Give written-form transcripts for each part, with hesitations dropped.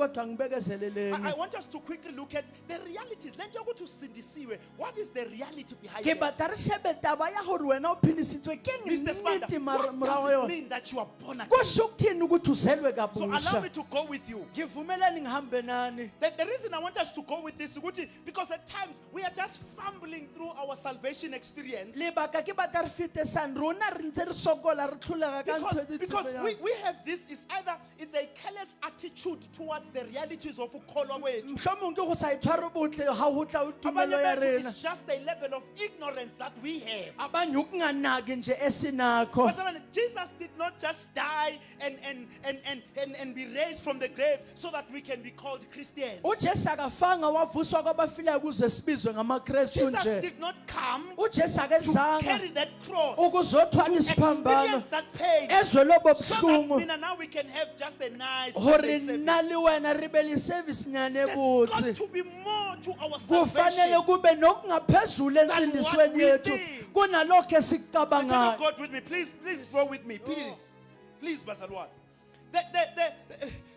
I want us to quickly look at the realities. What is the reality behind Ke it? batla re shebe taba ya gore wena o philisitswe ke eng Mr. Spanda, nnete what morago does it yona. mean that you are born again? Kusho ukuthini ukuthi uzelwe So allow kabusha? me to go with you. Ngivumelani ngihambe nani. The reason I want us to go with this is because at times we are just fumbling through our salvation experience. Lebaka ke batla re fete san rona re ntse re sokola re tlholega ka ntho tse Because tsebeng. we have this, it's a careless attitude towards the realities of ukholwa kwethu. Mohlomong ke go sa itshware botle ha ho tla o tumelo ya rena. It's just a level of ignorance that we have. Abanye ukunganaki nje esinakho. Because Jesus did not just die and be raised from the grave so that we can be called Christians. uJesu akafanga wavuswa kwabafileyo kuze sibizwe ngamaKristu Jesus nje. did not come uJesu to akezanga carry that cross, ukuzothwala to isiphambano experience that pain, ezwe lobo so that buhlungu now we can have just a nice gore Sunday service. nna le wena re be le service nyane There's got botse. to be more to our Kufanele salvation. kube nokungaphezulu Than what entsindisweni we yethu think. kunalokho Children of esikucabangayo. God with me, please go with me, please, Bazalwane. The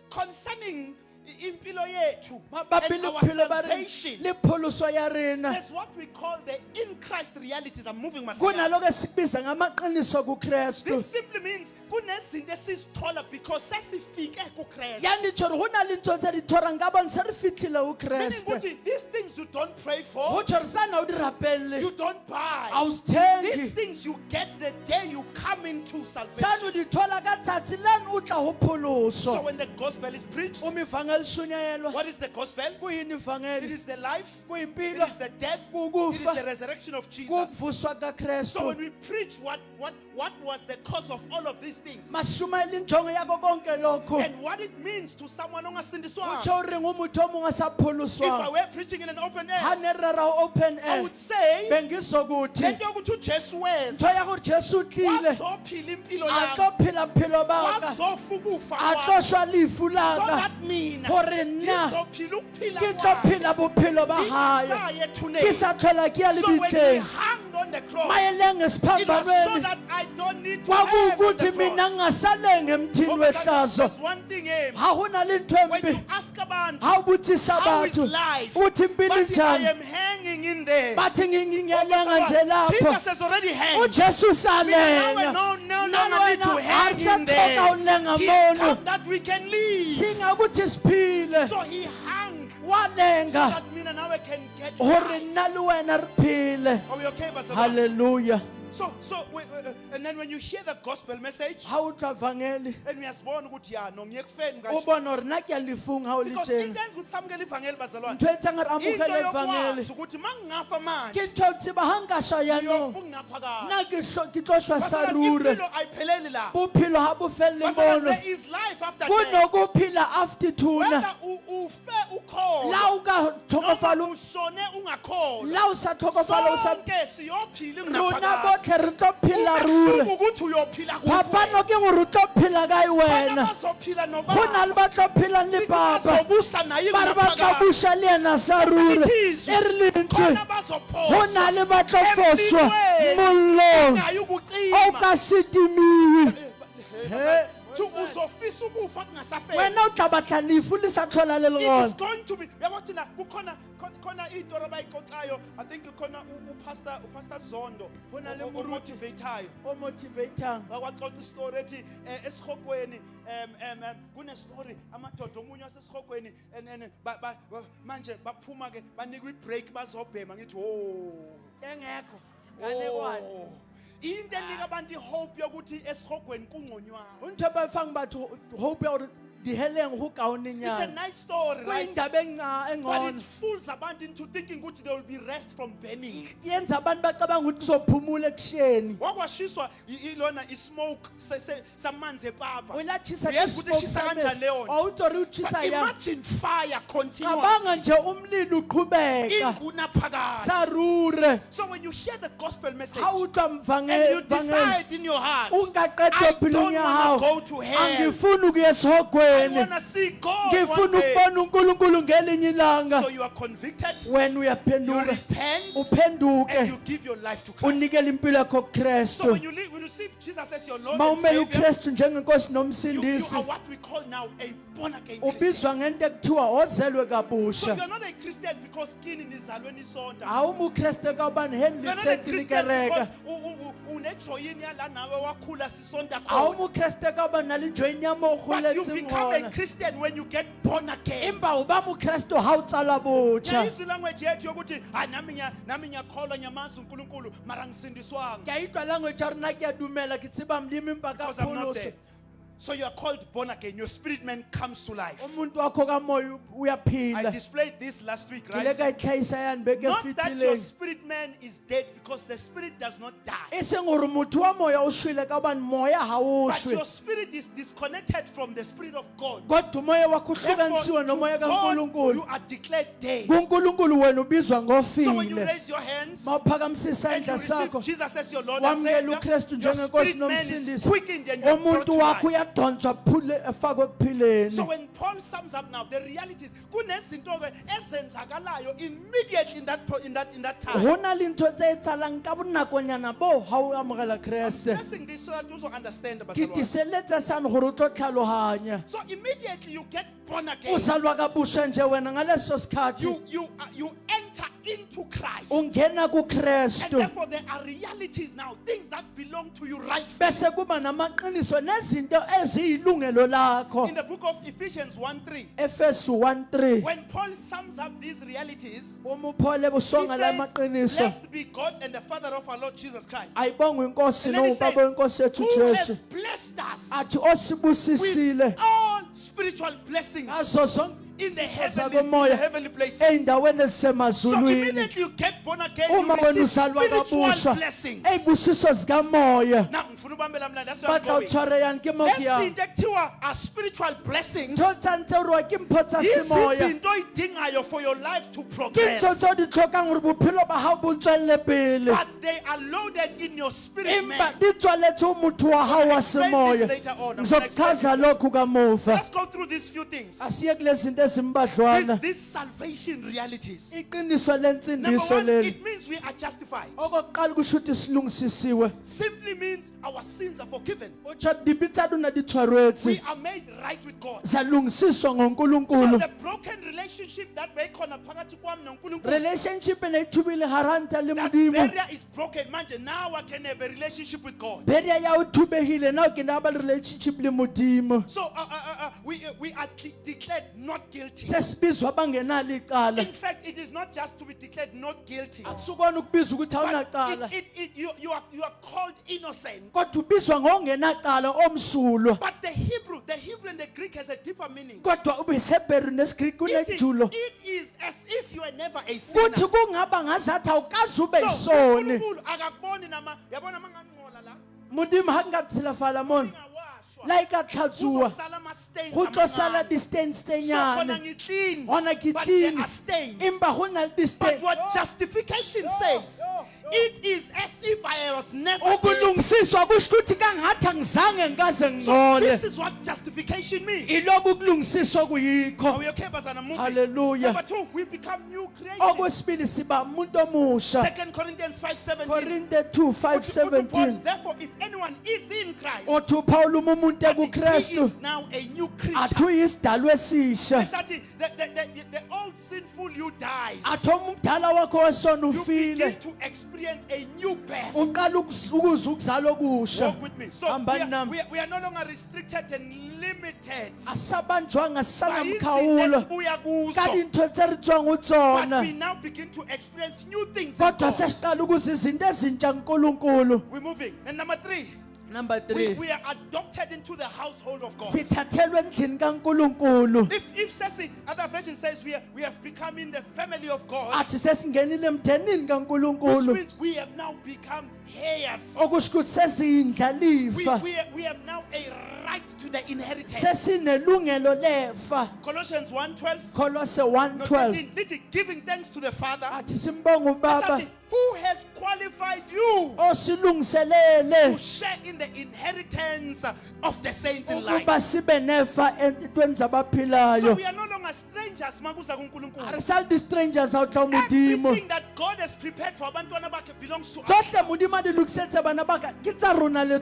concerning impilo yethu Mabapi and le our bophelo ba rena salvation, le pholoso ya rena there's what we call the in Christ realities. I'm moving myself. kunalokho esikubiza ngamaqiniso kuKristu. This simply means kunezinto esizithola because sesifike kuKristu. yanditsho re go na le ntho tse di thorang ka bontshe re fitlhile go Meaning Kreste. ukuthi these things you don't pray for, go tsho re sana o di rapelle you don't buy. a o These zithengi things you get the day you come into salvation. tsane o di thola ka tsatsi lane o tla go So pholoso. when the gospel is preached, o mevangeli shunyayelwa what is the gospel? kuyini It ivangeli is the life, it kuyimpilo is the death, it is kukufa the resurrection of Jesus. kuvuswa So kaKristu. when we preach what was the cause of all of these things mashumayela injongo yako konke lokho and what it means to someone ongasindiswanga. utsho o reng o motho o mongwe a sa If I pholoswang were preaching in an open ha air, ne re rera o open I air would say bengizokuthi lento yokuthi uJesu weza ntho ya gore Jesu o tlile wazophila impilo a yami, tlo phela bophelo baka wazofa ukufa a kwami, tlošwa lefu so laka that mina gore nna ngizophila ukuphila ke tlo kwami. phela bophelo ba gae Ngingasaye ke ethuneni. sa tlhola ke ya So when he lebitleng hung on the cross, mayeleng it was so esiphambamweni that I don't need to hang on kwakuwukuthi the mina cross. ngingasalenge emthini Ngoba wehlazo there's one thing, ha go na le ntho when embi you ask abantu ha o botsisa how is batho life, uthi impilo but if I njani am hanging in there, bathi nginyalenga nje lapho Jesus has already hanged. uJesu No salenga longer need to hang in there. ulenga He mono come that we can live. singakuthi siphile So he hung so walenga that me and I can get gore life. nna le wena re phele. Are we okay, Pastor? Hallelujah. So and then when you hear the gospel message, ha o tla vangeli and uyasibona ukuthi ya no ngiye kufeni o kanje. bona gore nna ke a lefung ha o le Because tjena into ukuthi samukela ivangeli bazalwane. ntho e tsang re Into amogele evangeli yokwazi ukuthi mangingafa ke manje ntho o tseba ha nka sha yanong uyofunga phakathi. nna ke tlo shwa sa rure Impilo ayipheleli la. bophelo ha bo felle Bazalwane, mono there is life after death. kunokuphila after tuna Whether ufe ukholwa la o ka noma tlhokofala ushone ungakholwa. la o sa tlhokofala o sa Sonke siyophila rona ngaphakathi. botlhe re tlo phela rure ukuthi uyophila phapano ke gore o tlo phela kae wena bazophila go na le ba tlo phelang le papa bazobusa naye ba re ba tla buša le ena sa rure e re lentswe go na le ba tlo foswa mollong o ka se timiwe uzofisa ukufa kungasafeli. wena o tla batla lefu le sa tlhola le It is legona going to be yabo thina kukhona itori abayixoxayo. I think kukhona upastor Zondo Khona le motivator o motivatang wakwaxoxa istory ethi esihokweni kune story amadoda omunye wasesihokweni and manje baphuma ke banikwa ibreak bazobhema ngithi engekho nganekwani oh into enika abantu ihope yokuthi esihogweni kungconywana. untho bafang batho hope ya gore diheleng go kaone It's a nyana nice story, right? kuyindaba But it engcono fools abantu into thinking ukuthi there will be rest from burning. yenza abantu bacabanga ukuthi kuzophumula ekusheni Wakwashiswa ilona ismoke samanzi epapa. ulatshisa Uyazi ukuthi ishisa kanjani leyo nto? awutori But utshisa ya imagine fire continuous. cabanga nje umlilo uqhubeka Inguna phakathi. sarure So when you hear the gospel message ha utlwa and you mvangeli decide in your heart, ungaqeda I empilweni don't ya want to hao go to hell. angifuni ukuya esihogweni emoyeni want to see God ngifuna one day. ukubona uNkulunkulu ngelinye ilanga. So you are convicted, Wena you uyaphenduka repent, and uphenduke you give your life to Christ. unikele impilo yakho So kuKristu. when you receive Jesus as your Lord Ma and umele Savior, uKristu njengenkosi you nomsindisi are what we call now a born again Christian. ubizwa ngento ekuthiwa ozelwe So kabusha. you are not a Christian because kini nizalwe nisonta. Awuma uKristu kabani hen You are not a litsethi Christian because likereka. unejoyini yala nawe wakhula sisonta Awuma khona. uKristu kabani nalijoin yamo But you khuletse become a ngona. Christian when you get born again. Imba uba uKristu hawutsala butsha. Yayizwi language yethu yokuthi nami ngiyakholwa nyamazi uNkulunkulu mara ngisindiswanga. Kayitwa language ya rona ke a dumela ke tseba mlimi mpa ka Because I'm not pholoso. there. So you are called born again. Your spirit man comes to life. Umuntu wakho kamoya I uyaphila. displayed this last week, Kile right? ka itlhaisa yani beke Not that your fitileng. spirit man is dead because the spirit does not die. E seng gore motho wa moya o shwele ka hobane moya ha o But shwe. your spirit is disconnected from the spirit of God. Kodwa umoya wakho Therefore, uhlukanisiwe to nomoya God, kaNkulunkulu. you are declared dead. kuNkulunkulu wena ubizwa So when you ngofile. raise your hands Mawuphakamise and you isandla receive sakho Jesus as your Lord and wamukela Savior, uKristu your njengenkosi spirit man is nomsindisi. quickened and you are brought Umuntu to wakho life. uyadonswa efakwe ekuphileni. So when Paul sums up now, the reality is kunezinto ke ezenzakalayo immediately in that time. Ho na le ntho tse etsahalang ka bonakonyana bo ha o amogela Kreste. Stressing this so that you also understand about Ke the Lord. tiseletsa sane gore o tlo tlhalohanya. So immediately you get born O again. salwa ka busha nje wena ngaleso sikhathi You enter into Christ. ungena And kuKristu. therefore there are realities now, things that belong to you right Bese kuba namaqiniso nezinto eziyilungelo lakho. in the book of Ephesians 1:3. Efesu 1:3. When Paul sums up these realities, Uma uPaul he ebusonga la says, maqiniso. blessed be God and the Father of our Lord Jesus Christ, Ayibonga inkosi And then he says, nobaba wenkosi yethu who has Jesu. blessed us Athi with osibusisile all spiritual blessings ngazo zonke in the zakomoya heavenly places. ey'ndaweni So ezisemazulwini. immediately you get born again, you Uma wena receive usalwa spiritual kabusha blessings. ey'busiso zikamoya. Now, ngifuna ubambela mla, that's where I'm Batla going. utshware yani ke mo ke yang. Ezinto ekuthiwa are spiritual blessings. Ntho tshwantse hore ke mpho tsa semoya. Izinto oyidingayo for your life to Ke progress. ntho tseo di tlhokang hore bophelo ba hao bo tswelle pele. But they are loaded in your spirit man. Empa di tswaletse ho motho wa hao wa Explain semoya. this later on. I'm gonna explain Ngizokuchaza this. lokhu kamuva. Let's go through these few things. Asiye kule zinto ezimbadlwana. These salvation realities. Iqiniso Number lensindiso one, leli. it means we are justified. Okokuqala kusho ukuthi silungisisiwe. Simply means our sins are forgiven. Utsho dibi tsa rona di We tshwaretse. are made right with God. Zalungisiswa So ngoNkulunkulu. the broken relationship that bekhona phakathi kwami noNkulunkulu, Relationship eneyithubile haranta le that Modimo. barrier is broken. Manje now I can have a relationship with God. Barrier ya o thubehile na o ke na ba le relationship le Modimo. So we are declared not guilty. Sesibizwa bangenalo icala. In fact, it is not just to be declared not guilty, Akusukona ukubizwa ukuthi but awunacala. you are called innocent. Kodwa ubizwa ngongenacala omsulwa. But the Hebrew and the Greek has a deeper meaning. Kodwa ubeseBheru nesiGreek kunekujulo. It is as if you are never a sinner. Kuthi kungaba ngazathi awukaze ube So yisoni. uNkulunkulu akakuboni nama yabona mangangqola la Modimo ha ngatshilafala mona. ingawashwa La ikatlatsuwa. kuzosala ama stains Go tlo sala amancane. distance tse So khona nyane. ngiclean Hona ke but there clean. are stains. Empa ho na le But distance. what justification says, it is as if I was never guilty. Ukulungisiswa kusho ukuthi kangathi angizange ngikaze So ngingcole. this is what justification means. Ilobu ukulungisiswa Are kuyikho. we okay, Bazana? Moving. Hallelujah. Number two, we become new creation. Okwesibili siba umuntu omusha. 2 Corinthians 5:17. Korinte 2:5-17. Therefore, if anyone is in Christ, Othi uPaul uma umuntu that he ekuKristu is now a new creature. athi uyisidalwa esisha. Esathi, the old sinful you dies. Athi omdala wakho wesono You ufile. begin to experience a new birth. Uqala ukuzwa ukuzalwa okusha. Walk with me. So Hambani nami. we are no longer restricted and limited Asabanjwanga by sangamkhawulo. izinto esibuya kuzo. Ka dintho tse re tswang ho But we tsona. now begin to experience new things. in Kodwa God. sesiqala ukuza izinto ezintsha kuNkulunkulu. We're moving. And number three, Number we 3. are adopted into the household of God. Sithathelwe endlini kaNkulunkulu. If Sesi, other version says we have become in the family of God, Athi sesingenile emndenini which kaNkulunkulu. means we have now become heirs. Okusho ukuthi sesiyindlalifa. We have now a right to the inheritance. Sesinelungelo lefa. Colossians 1:12. Kolose No, 1:12. giving thanks to the Father. Athi simbonga uBaba. Esathi, who has qualified you osilungiselele to share in the inheritance of the saints in light. ukuba sibe nefa entweni So zabaphilayo. we are no longer strangers makuza kuNkulunkulu. Arisaldi strangers out la modimo. Everything that God has prepared for abantwana bakhe belongs to us. Tsohle modimo a di lokisetse bana ba ka ke tsa rona le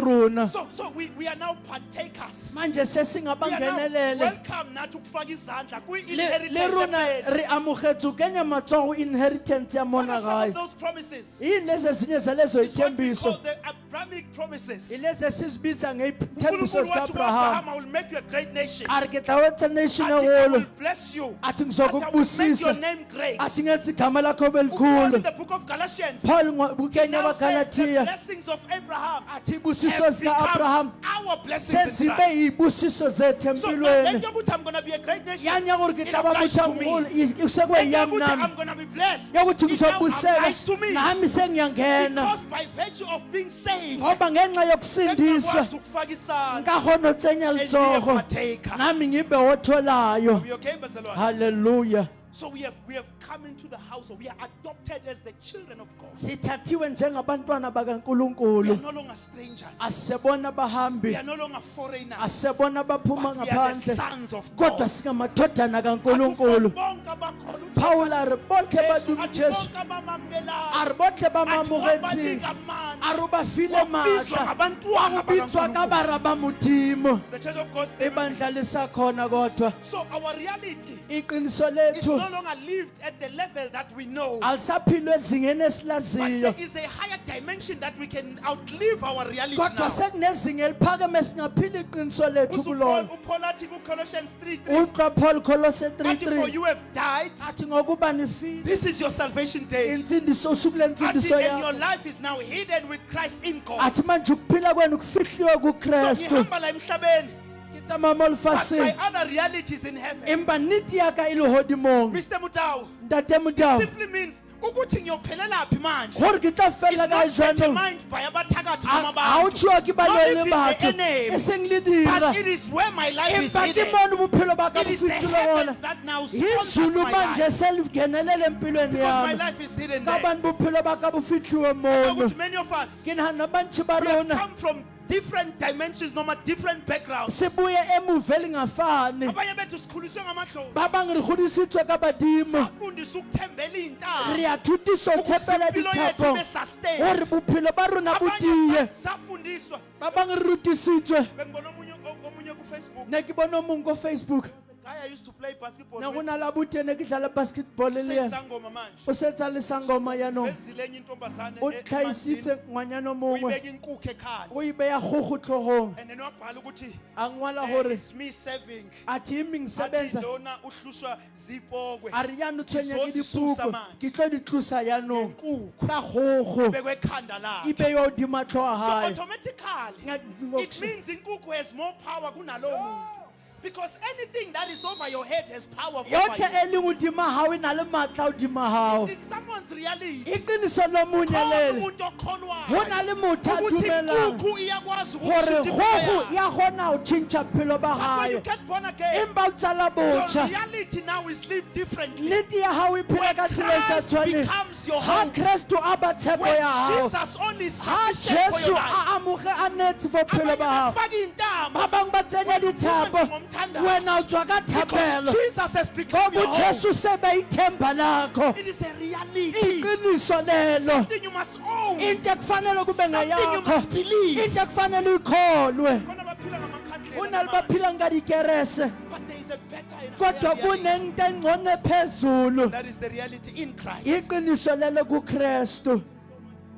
rona. So we are now partakers. Manje se se We are now ngabangenelele. welcome nathi ukufaka izandla Le kwi-inheritance rona yethu. re amogetse o kenya matsogo inheritance ya What mona are some of gae. those promises? Yini lezi ezinye zalezo It's what we call ithembiso. the Abrahamic promises. Ilezi esizibiza ngeyithembiso uNkulunkulu wathi zika-Abraham. I will make you a great nation. Ari ke tla wenza nation Athi, I will eholo. bless you. Athi Athi, I will make your ngizokubusisa. name great. Athi ngenza igama lakho Paul in belikhulu. the book of Galatians, Paul he bukenya now says the abaGalatiya blessings of Abraham athi ibusiso have zika-Abraham become our blessings in sezibe Christ. yibusiso zethu So empilweni. let yokuthi I'm going to be a great nation. Yani ya gore ke It tla ba applies to mothangolo me. sekwe Let yami yokuthi nami. I'm going to be blessed. Ya ukuthi It now applies to ngizobuseka me. nami sengiyangena Because by virtue of being saved, ngoba ngenxa yokusindiswa ngiyakwazi ukufaka isandla nkahona otsenya and be a letsogo partaker. nami ngibe otholayo. We okay, bazalwane? Hallelujah. So we have come into the house, or we are adopted as the children of God. Sithathiwe njengabantwana We are bakaNkulunkulu. no longer strangers. Asebona We bahambi. are no longer foreigners. Asebona baphuma We are the ngaphandle. sons of Kodwa God. singamadodana kaNkulunkulu. Bonke abakholwa Paul a re bonke ba uJesu, duma athi Jesu. bonke abamamukelayo, A re botlhe ba athi mamogetseng. wabanika amandla. A re ba file Wabizwa maatla. ngabantwana Ba bitswa ka bakaNkulunkulu. bara ba modimo. The church of God. Ibandla lisakhona kodwa. So our reality Iqiniso is lethu no longer lived at the level that we know. alisaphilwe ezingeni But esilaziyo. there is a higher dimension that we can outlive our reality Kodwa now. sekunezinga eliphakeme singaphila iqiniso lethu kulona. uPaul athi ku-Colossians 3:3, Uqa Paul Kolose athi for 3:3 you have died. athi ngokuba nifile This is your salvation day. insindiso usuku Athi lensindiso and your yakho. life is now hidden with Christ in God. Athi manje ukuphila kwenu kufihliwe So kuKristu. ngihamba la emhlabeni, Kitsamama but olufasini. my other realities in heaven. Empa niti yaka ilehodimong. Mr. Mutau, Ntate Motau. simply means ukuthi ngiyophelelaphi manje. Gore ke tla It's fela ka not jwanong. determined by abathakathi noma Ha o abantu. tshiwa ke Not balwele even batho. the name, Eseng le but dira. it is where my life is Empa ke hidden. mono bophelo ba ka It bo is the fihlile heavens gona. that now sponsors Izulu my manje life. seligenelele empilweni Because my yami. life is hidden Ka there. bani bophelo ba ka bo fihlile mono. Ukuthi many of us, Ke nahana bantši ba we have rona come from different dimensions, noma different backgrounds. sebuye emuva elingafani. Abanye bethu sikhuliswe ngamahlobo. Ba bangwe re godisitswe ka badimo. Safundiswa ukuthembela iy'ntaba. Re a thutiso tshepela Ukuthi impilo yethu dithapong ibe sustained. gore bophelo ba rona bo Abanye tiye. safundiswa. Ba bangwe re rutisitswe. Bengibona omunye ku-Facebook. Ne ke bona o mongwe ko Facebook. Guy I used to play basketball Ne go with. na la bute ne ke dlala basketball le yena. Seyisangoma manje. O setsa le sangoma yaanong. Vezile enye intombazane O emanzini, tlhaisitse ngwanyana o mongwe. uyibeka inkukhu ekhanda. O ibeya kgogo tlhogong. And then wabhala ukuthi A ngwala gore it's me serving. a thi iming Athi sebenza. lona uhlushwa zipokwe. A re yana o tshwenya ke Ngizozisusa dipuku. manje. Ke tlo di tlosa yaanong. Inkukhu Ka kgogo. ibekwe ekhanda lakhe. Ibe yo hodima tlho wa So hae. automatically Nga- it means inkukhu has more power kunalowo muntu. Because anything that is over your head has power over Yotlhe you. e leng hodima hao e na le maatla hodima hao. It's someone's reality. Iqiniso lomunye Khona lele. umuntu okholwayo Ho na le motho a ukuthi dumelang inkukhu iyakwazi gore ukushintsha kgogo impilo ya kgona ho tšhentšha bophelo ba yakho. When you gae. get born again, Empa o tsala your botjha. reality now is lived differently. Nnete ya hao e phela ka tsela e sa Christ tshwaneng. becomes your Ha hope. Kristo a ba tshepo When ya hao. Jesus only Ha sufficient for Jesu your life. a amoge a netse for bophelo Abanye ba hao. bafaka iy'ntambo. Ba bangwe ba tsenya dithapo. Wena o tswa ka Because thapelo. Jesus has become Ngoba your hope. uJesu sebe ithemba lakho. It is a reality. Iqiniso lelo. Something you must own. Into ekufanele kube Something you ngeyakho. must believe. Into ekufanele ikholwe. Khona baphila ngamakhandlela Ho na le namanje. ba phelang ka dikerese. But there is a better and Kodwa higher reality. kunento engcono phezulu. That is the reality in Christ. Iqiniso lelo kuKristu.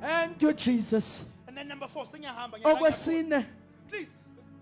Thank you Jesus. And then number 4, singiyahamba ngiyalanda khona. Okwesine, Please,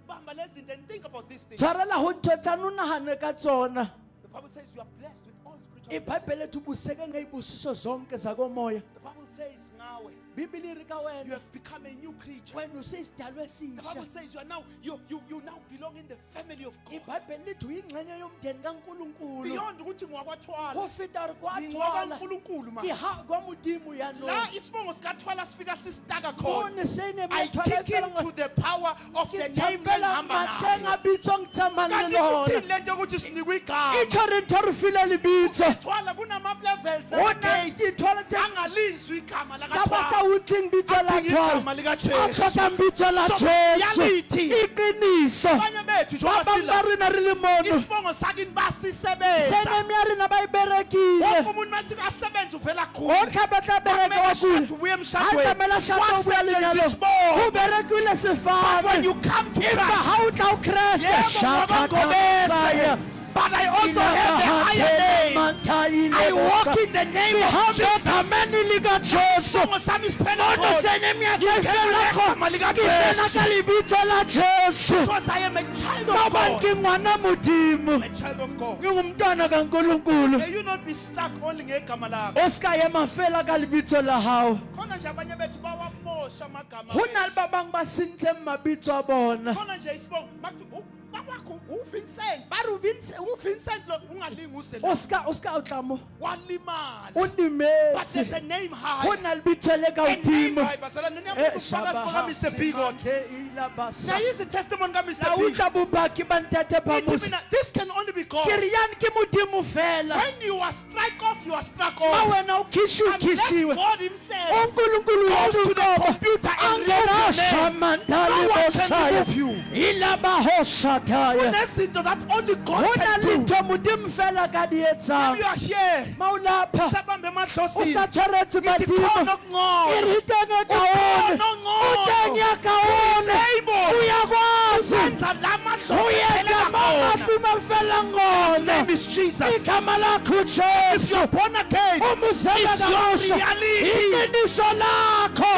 bamba lezi zinto and think about these things. tshwarela ho ntho tsa nonahane ka tsona. The Bible says you are blessed with all spiritual blessings. iBhayibheli lethu buseke ngeibusiso zonke zakomoya. The Bible says ngawe Bibili ri ka You wena have become a new creature. wena usesidalwe The Bible esisha. says you are now you now belong in the family of God. iBhayibheli lithi uyingxenye yomndeni kaNkulunkulu. Beyond ukuthi ngwakwathwala. Go feta re kwa twala. NgwakaNkulunkulu Ke man. ha kwa modimo ya no. La isibongo sikathwala sifika sisitaka khona. Bone sene I methwala kick into the power of the ke name thapela ngihamba matleng nayo. a bitso ngitsamane Kanti le lona. sithini lento yokuthi sinikwe igama? Itshorinto re file lebitso. Thwala kunama levels Ona nama-gates. dithola tse Angalizwi igama tsa ba sa lakathwala. utlwing bitso la Adinga twala. igama lika A Jesu. tlhokang bitso la So, Jesu. reality. Iqiniso. Abanye bethu Ba njengoba bang ba sila rena re le mono. isibongo sakini basisebenza. Sene ya rena ba Wonke iberekile. umuntu mathi asebenze uvela O khulu. khabetla bereke wa Makumele kule. ubuye Ha emshadweni. tsamela shato bua Wasetshenziswa lenyalo. isibongo. O berekile But when sefane. you come to Empa Christ, ha o tla o Kreste. yebo ngokongobese, but I also have a higher name. I walk in the name of Jesus. Amen lika Jesu. Isibongo sami siphela Mono khona. sene miaka Ngikhenela fela igama khona. lika Ke tsena Jesu. ka lebitso la Jesu. Because I am a child of Ba bang God. ke ngwana modimo. A child of God. Ke ngumntwana kaNkulunkulu. May you not be stuck only ngegama lakho. O ska ema fela ka lebitso la hao. Khona nje abanye bethu bawamosha amagama. Ho na le ba bang ba sentse mabitso a bona. Khona nje isibongo makuthi babakho uVincent. Ba re Vince uVincent lo ungalingi uze o la. ska o tla mo. Walimala. O But there's limetse. a name Ho high. na le bitso le ka A name hodimo. high. Basala nene Eh, mfakazi ka Mr. Bigot. basa. Now here's the testimony ka La Mr. Bigot. utlwa bopaki ba ntate Ithi Phamusi. mina, this can only be God. Ke re yan ke modimo fela. When you are strike off, you are struck Ma off. wena o Unless kishiwe. God O himself nkulunkulu goes to the yena computer and angena reads your name. shamandale No one can bosaya. remove you. Ilaba hoshataya. Kunezinto that only God Ho na can le do. ntho modimo fela ka di If etsang. you are here, Ma o lapha. sabambe O emahlosini. sa tshwaretse Ithi badimo. khona E re okungcono. teng e kaone. O teng ya kaone. O yakwazi. Senza la O mahlo yetsa ephelela ma khona. mahluma fela His name ngona. is Jesus. Igama lakho If Jesu. you're born again, Umusela it's your kamusha. reality. Iqiniso You lakho.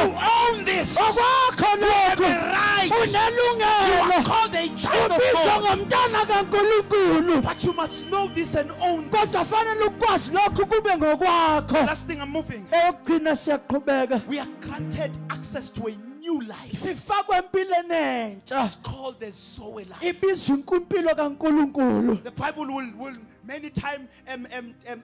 own this. Okwakho You have lokho. a right. You are Unelungelo. called a child of Ubizwa God. ngomntana kaNkulunkulu. But you must know this and own Kodwa this. fanele ukwazi lokho kube ngokwakho. Last thing I'm moving. Eyokugcina siyaqhubeka. We are granted access to a new life. Sifakwe empilweni entsha. It's called the Zoe life. Ibizwa inkumpilo kaNkulunkulu. The Bible will many times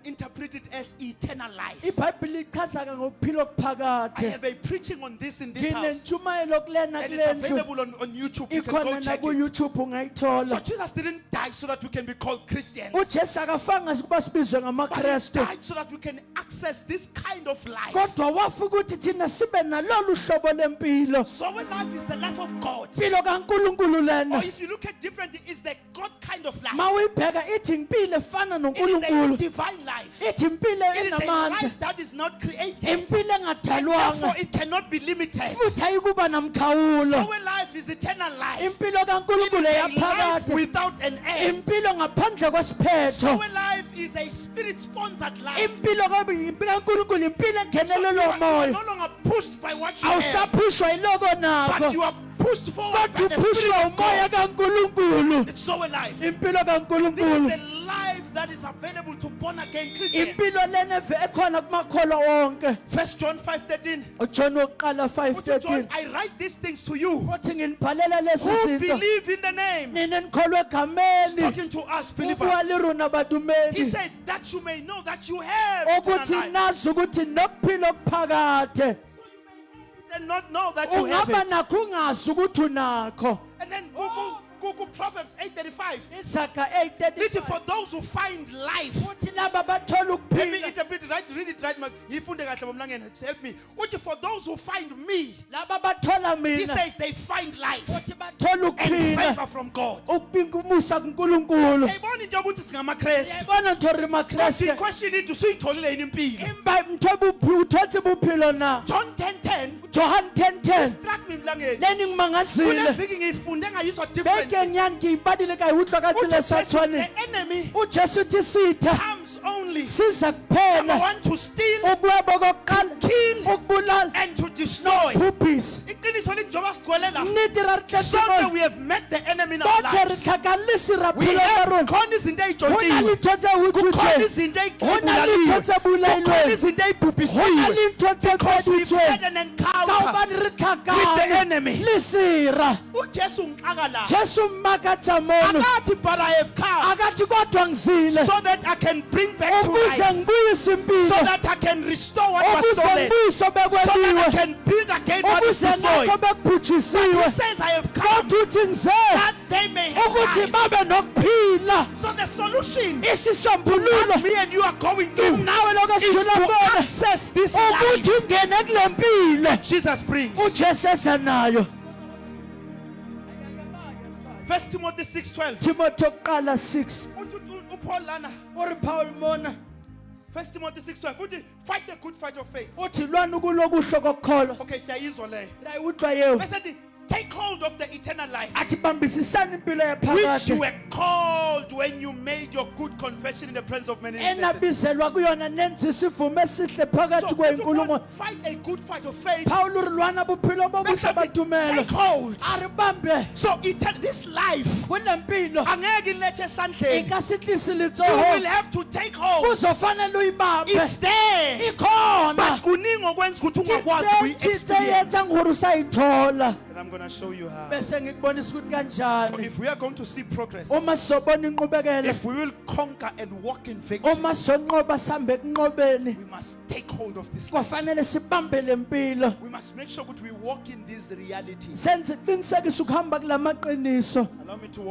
interpret it as eternal life. iBhayibheli ichaza ngokuphila I okuphakade. have a preaching on this in this house. Nginentshumayelo kulena And it's kulendlu. available on YouTube. You can go Ikhona na check ku it. YouTube So ungayithola. Jesus didn't die so that we can be called Christians. uJesu akafanga ukuba sibizwe But he ngamaKristu. died so that we can access this kind of life. Kodwa wafa ukuthi thina sibe nalolu hlobo lempilo. Zoe life is the life of God. Impilo kaNkulunkulu Or lena. if you look at differently, it's the God kind of life. Ma uyibheka ithi impilo efana It is a noNkulunkulu. divine life. Ithi impilo It is a enamandla. life that is not created. Impilo And therefore, engadalwanga. it cannot be limited. Futhi ayikuba namkhawulo. Zoe life is eternal life. Impilo It kaNkulunkulu is a life eyaphakade. without an end. Impilo ngaphandle kwesiphetho. Zoe life is a spirit-sponsored life. Impilo impilo kaNkulunkulu impilo So you engenelelwe are umoya. no longer pushed by what you have, Awusaphushwa yiloko but you nakho. are pushed forward by Kodwa the Spirit uphushwa of umoya God. kaNkulunkulu. It's Zoe life. Impilo This is kaNkulunkulu. the life that is available to born-again Christians. Impilo lena ekhona kumakholwa wonke. 1 John 5:13. uJohn wokuqala Uthi, John, 5:13. I write these things to you Uthi nginibhalela lezi who zinto. believe in the name. Nina nikholwe He's egameni. talking to us Ubuya believers. liruna He badumeli. says that you may know that you have Ukuthi eternal life. nazi ukuthi nokuphila okuphakade. And not know that you have Ungaba it. nakho ungazi ukuthi unakho. And then go Proverbs 8:35. Isaka Lithi 8:35. for those who find life. Uthi laba bathola Let me ukuphila. interpret it right, read it right. Ngifunde kahle bomlangeni, help me. Uthi for those who find me, Laba bathola he mina. says they find life Uthi bathola and ukuphila. favor from God. Ukuphinkumusa kuNkulunkulu. Siyayibona into yokuthi singamaKristu. Yayibona nto re But maKristu. i-question ithi usuyitholile yini impilo? Imba mthobo uthothe buphilo na. John 10:10 Johan 10:10. struck me mlangeni. Leni ngimangazile. Kule viki ngiyifunde ngayizwa different. Beke nyani ngiyibadile ka utlwa ka tsela sa tshwane. The enemy uJesu uthi sitha comes only only siza number kuphela one to steal, ukweba kokuqala kill, ukubulala and to destroy. ukubhubhisa Iqiniso lithi njengoba sigcwele la, nnete ra re tletse sonke mona. we have met the enemy in our Botlhe re lives. tlhakanle We seraphelo ya have rona khona izinto go na le ey'ntshontshiwe, ntho tse kukhona utswitsweng izinto go na le ntho ey'bulaliwe, tse kukhona bolailweng izinto go na ey'bhubhisiwe, le ntho tse because we've had feditsweng an ka encounter gobane re with the tlhakane enemy. le sera uJesu ngixaka la, jesu mmakatsa mono akathi but I have come akathi kodwa ngizile so that I can bring back to ukuze life, ngibuyise so impilo that I can restore what was ukuze stolen, ngibuyise so that I obekwebiwe can build again what is ukuze destroyed. nakho bekubhujisiwe He says I have come kodwa uthi ngize that they may have ukuthi life. babe nokuphila So the solution isisombululo what me and you are going through nawe lokho is esidlula to kona access this ukuthi life ungene kule mpilo Jesus brings. ujesu eza nayo 1 Timothy 6:12. timothi okuqala 6 uPaul lana, uri paul mona 1 Timothy 6:12 uthi fight the good fight of faith. uthi lwana ukulokuhlo kokukholwa Okay, siyayizwa leyo. ndayiwuthwa yewu Bese athi take hold of the eternal life athi bambisisana impilo which yaphakade you were called when you made your good confession in the presence of many witnesses. enabizelwa kuyona nenza isivumo esihle phakathi So, kwenkulumo fight a good fight of faith. Paul uri lwana bophelo Bese bobuhle athi, batumelo take hold. ari bambe So this life kule mpilo angeke ilethe esandleni. ingasihlisi You will litsoho have to take hold. kuzofanele uyibambe It's there. ikhona But kuningi okwenza ukuthi ungakwazi kitsetshitse kuyi-experience. yenza ngore usayithola And I'm going to show you how. bese ngikubonisa ukuthi So kanjani if we are going to see progress, uma sobona inqubekelo if we will conquer and walk in victory, uma sonqoba sambe ekunqobeni we must take hold of this life. kufanele sibambe le mpilo We must make sure that we walk in these realities. senze iqinisekise ukuhamba kulamaqiniso Allow me to walk.